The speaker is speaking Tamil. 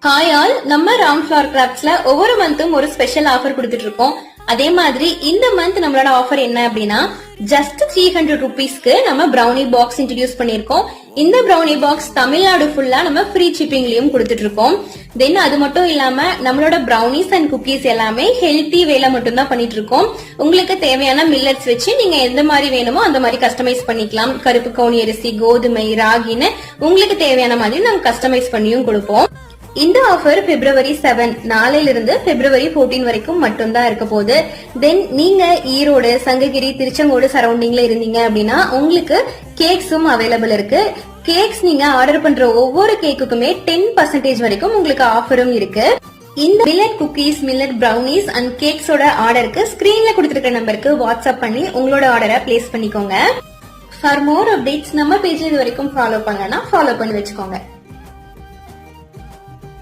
ஹாய் ஆல், நம்ம ராம் ஃபிளவர் கிராஃப்ட்ஸ்ல ஒவ்வொரு மந்த்தும் ஒரு ஸ்பெஷல் ஆஃபர் கொடுத்துட்டு இருக்கோம். அதே மாதிரி இந்த மந்த் நம்மளோட ஆஃபர் என்ன அப்படின்னா ஜஸ்ட் 300 ருபீஸ்க்கு நம்ம பிரவுனி பாக்ஸ் இன்ட்ரடியூஸ் பண்ணிருக்கோம். இந்த பிரவுனி பாக்ஸ் தமிழ்நாடு ஃபுல்லா நம்ம ஃப்ரீ ஷிப்பிங்லயும் கொடுத்துட்டு இருக்கோம். தென் அது மட்டும் இல்லாம நம்மளோட பிரவுனிஸ் அண்ட் குக்கீஸ் எல்லாமே ஹெல்த்தி வேலை மட்டும் தான் பண்ணிட்டு இருக்கோம். உங்களுக்கு தேவையான மில்லட்ஸ் வச்சு நீங்க எந்த மாதிரி வேணுமோ அந்த மாதிரி கஸ்டமைஸ் பண்ணிக்கலாம். கருப்பு கவுனி அரிசி, கோதுமை, ராகின்னு உங்களுக்கு தேவையான மாதிரி நாங்க கஸ்டமைஸ் பண்ணியும் கொடுப்போம். இந்த ஆஃபர் February 7 நாளையில இருந்து February 14 வரைக்கும் மட்டும்தான் இருக்க போகுது. தென் நீங்க ஈரோடு, சங்ககிரி, திருச்செங்கோடு சரௌண்டிங்ல இருந்தீங்க அப்படின்னா உங்களுக்கு கேக்ஸும் அவைலபிள் இருக்கு. கேக்ஸ் நீங்க ஆர்டர் பண்ற ஒவ்வொரு கேக்குக்குமே 10% வரைக்கும் உங்களுக்கு ஆஃபரும் இருக்கு. இந்த மில்லட் குக்கீஸ், மில்லட் பிரவுனிஸ் அண்ட் கேக்ஸோட ஆர்டருக்கு ஸ்கிரீன்ல கொடுத்திருக்கிற நம்பருக்கு வாட்ஸ்அப் பண்ணி உங்களோட ஆர்டரை பிளேஸ் பண்ணிக்கோங்க. ஃபார் மோர் அப்டேட்ஸ் நம்ம பேஜ் இது வரைக்கும் ஃபாலோ பண்ணலன்னா ஃபாலோ பண்ணி வச்சுக்கோங்க.